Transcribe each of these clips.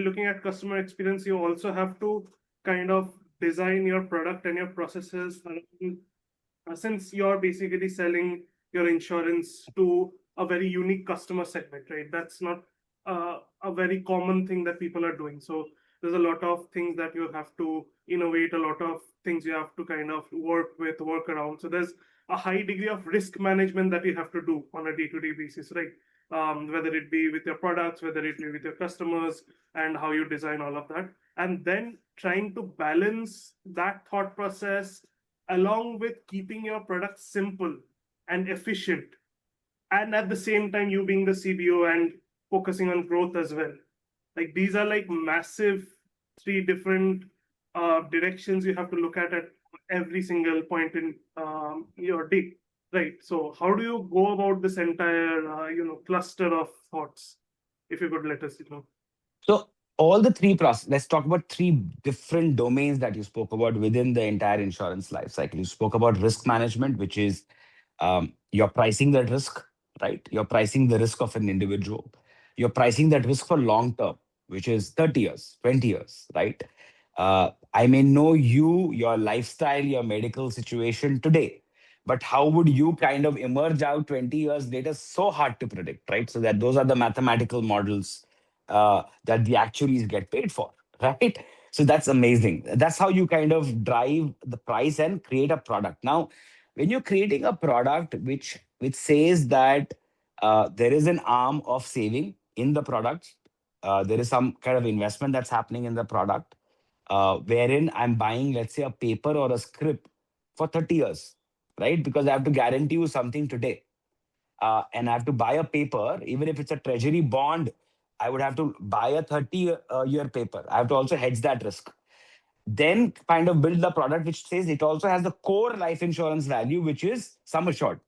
looking at customer experience, you also have to kind of design your product and your processes since you're basically selling your insurance to a very unique customer segment, right? That's not a very common thing that people are doing. So there's a lot of things that you have to innovate, a lot of things you have to kind of work around. So there's a high degree of risk management that you have to do on a day-to-day basis, right? Whether it be with your products, whether it be with your customers, and how you design all of that. And then trying to balance that thought process along with keeping your product simple and efficient, and at the same time you being the CBO and focusing on growth as well. Like these are like massive three different directions you have to look at every single point in your day, right? So how do you go about this entire cluster of thoughts, if you could let us know? So all the three process, let's talk about three different domains that you spoke about within the entire insurance life cycle. You spoke about risk management, which is you're pricing that risk, right? You're pricing the risk of an individual. You're pricing that risk for long term, which is 30 years, 20 years, right? I may know you, your lifestyle, your medical situation today, but how would you kind of emerge out 20 years later? So hard to predict, right? So that those are the mathematical models that the actuaries get paid for, right? So that's amazing. That's how you kind of drive the price and create a product. Now, when you're creating a product which says that there is an arm of saving in the product, there is some kind of investment that's happening in the product, wherein I'm buying, let's say, a paper or a script for 30 years, right? Because I have to guarantee you something today. And I have to buy a paper, even if it's a treasury bond, I would have to buy a 30 year paper. I have to also hedge that risk. Then kind of build the product which says it also has the core life insurance value, which is sum assured.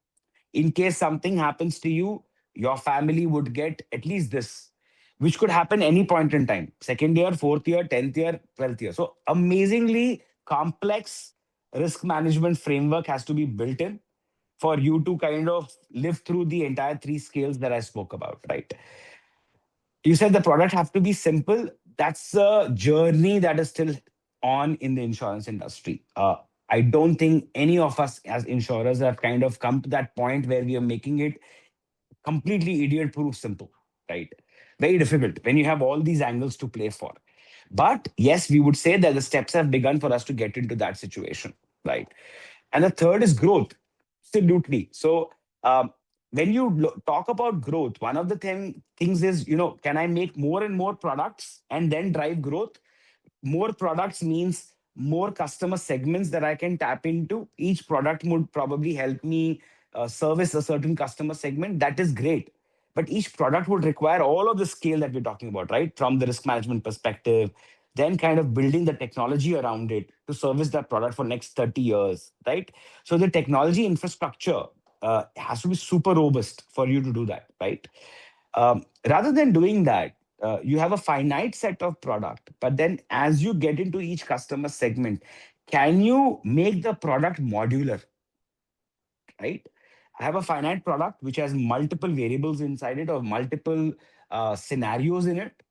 In case something happens to you, your family would get at least this, which could happen any point in time: second year, fourth year, 10th year, 12th year. So amazingly complex risk management framework has to be built in for you to kind of live through the entire three scales that I spoke about, right? You said the product have to be simple. That's a journey that is still on in the insurance industry. I don't think any of us as insurers have kind of come to that point where we are making it completely idiot proof simple, right? Very difficult when you have all these angles to play for. But yes, we would say that the steps have begun for us to get into that situation, right? And the third is growth. Absolutely. So when you talk about growth, one of the things is, can I make more and more products and then drive growth? More products means more customer segments that I can tap into. Each product would probably help me service a certain customer segment. That is great. But each product would require all of the scale that we're talking about, right? From the risk management perspective, then kind of building the technology around it to service that product for next 30 years, right? So the technology infrastructure has to be super robust for you to do that, right? Rather than doing that, you have a finite set of product, but then as you get into each customer segment, can you make the product modular, right? I have a finite product which has multiple variables inside it or multiple scenarios in it.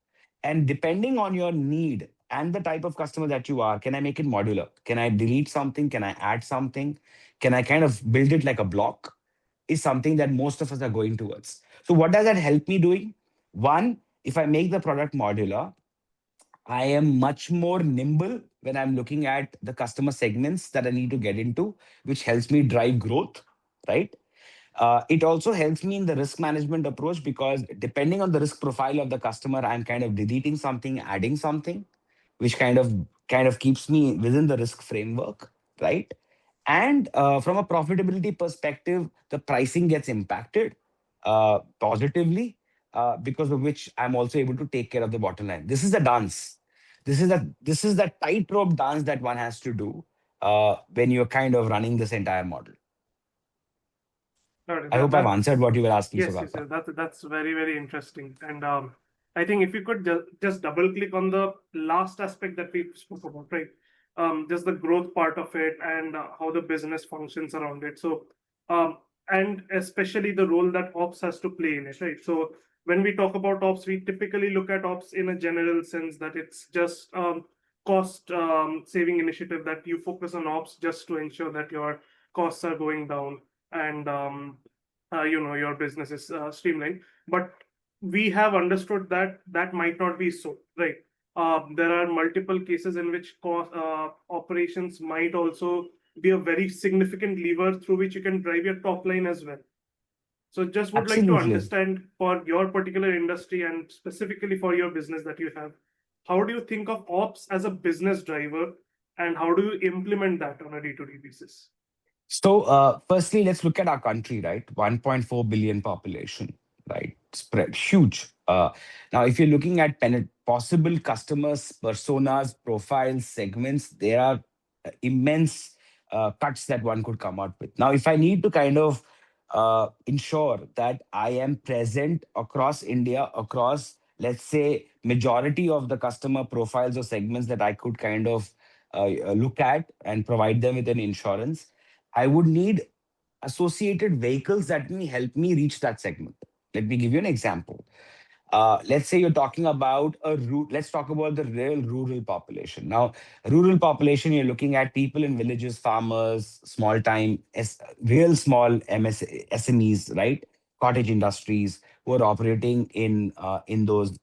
And depending on your need and the type of customer that you are, can I make it modular? Can I delete something? Can I add something? Can I kind of build it like a block? Is something that most of us are going towards. So, what does that help me doing? One, if I make the product modular, I am much more nimble when I'm looking at the customer segments that I need to get into, which helps me drive growth, right? It also helps me in the risk management approach because depending on the risk profile of the customer, I'm kind of deleting something, adding something, which kind of keeps me within the risk framework, right? And from a profitability perspective, the pricing gets impacted positively because of which I'm also able to take care of the bottom line. This is the dance. This is the tightrope dance that one has to do when you're kind of running this entire model. Got it. I hope I've answered That's what you were asking, yes, yes, Sugata. yes. That's very, very interesting. And I think if you could just double click on the last aspect that we spoke about, right? Just the growth part of it and how the business functions around it. So, and especially the role that ops has to play in it, right? So, when we talk about ops, we typically look at ops in a general sense that it's just cost saving initiative, that you focus on ops just to ensure that your costs are going down and your business is streamlined. But we have understood that that might not be so, right? There are multiple cases in which operations might also be a very significant lever through which you can drive your top line as well. So just would like to Absolutely. understand for your particular industry and specifically for your business that you have, how do you think of ops as a business driver and how do you implement that on a day-to-day basis? So, firstly, let's look at our country, right? 1.4 billion population, right? Spread huge. Now, if you're looking at possible customers, personas, profiles, segments, there are immense cuts that one could come out with. Now, if I need to kind of ensure that I am present across India, across, let's say, majority of the customer profiles or segments that I could kind of look at and provide them with an insurance, I would need associated vehicles that may help me reach that segment. Let me give you an example. Let's say you're talking about a route. Let's talk about the real rural population. Now, rural population, you're looking at people in villages, farmers, small time, real small SMEs, right? Cottage industries who are operating in those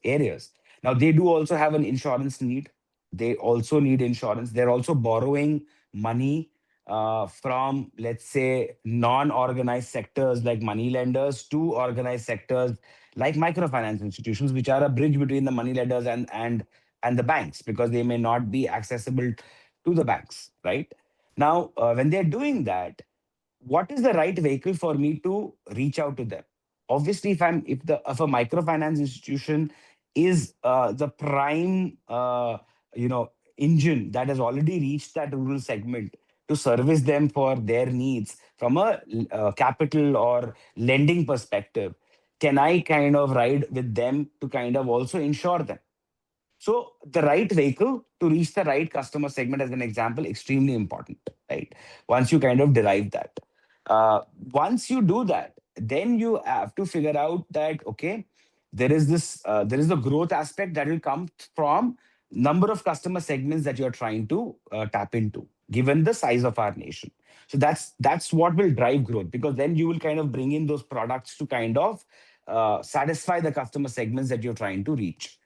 areas. Now, they do also have an insurance need. They also need insurance. They're also borrowing money from, let's say, non-organized sectors like money lenders to organized sectors like microfinance institutions, which are a bridge between the money lenders and the banks, because they may not be accessible to the banks, right? Now, when they're doing that, what is the right vehicle for me to reach out to them? Obviously, if a microfinance institution is the prime engine that has already reached that rural segment to service them for their needs from a capital or lending perspective, can I kind of ride with them to kind of also insure them? So the right vehicle to reach the right customer segment, as an example, extremely important, right? Once you kind of derive that, once you do that, then you have to figure out that, okay, there is a growth aspect that will come from number of customer segments that you're trying to tap into, given the size of our nation. So that's what will drive growth, because then you will kind of bring in those products to kind of satisfy the customer segments that you're trying to reach.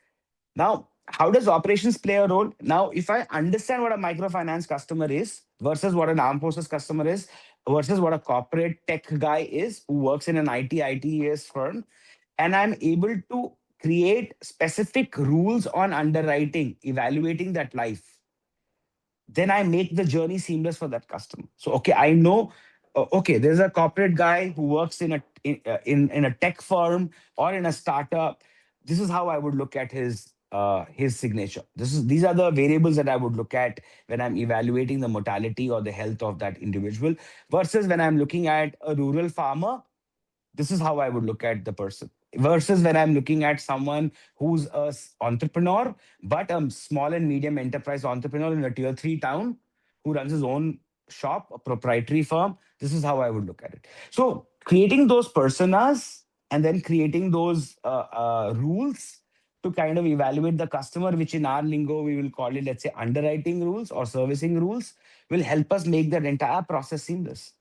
Now, how does operations play a role? Now, if I understand what a microfinance customer is versus what an armed forces customer is versus what a corporate tech guy is who works in an ITES firm, and I'm able to create specific rules on underwriting, evaluating that life, then I make the journey seamless for that customer. So, okay, I know, okay, there's a corporate guy who works in a tech firm or in a startup. This is how I would look at his signature. These are the variables that I would look at when I'm evaluating the mortality or the health of that individual. Versus when I'm looking at a rural farmer, this is how I would look at the person. Versus when I'm looking at someone who's a entrepreneur, but a small and medium enterprise entrepreneur in a tier three town who runs his own shop, a proprietary firm. This is how I would look at it. So creating those personas and then creating those rules to kind of evaluate the customer, which in our lingo we will call it, let's say, underwriting rules or servicing rules, will help us make that entire process seamless.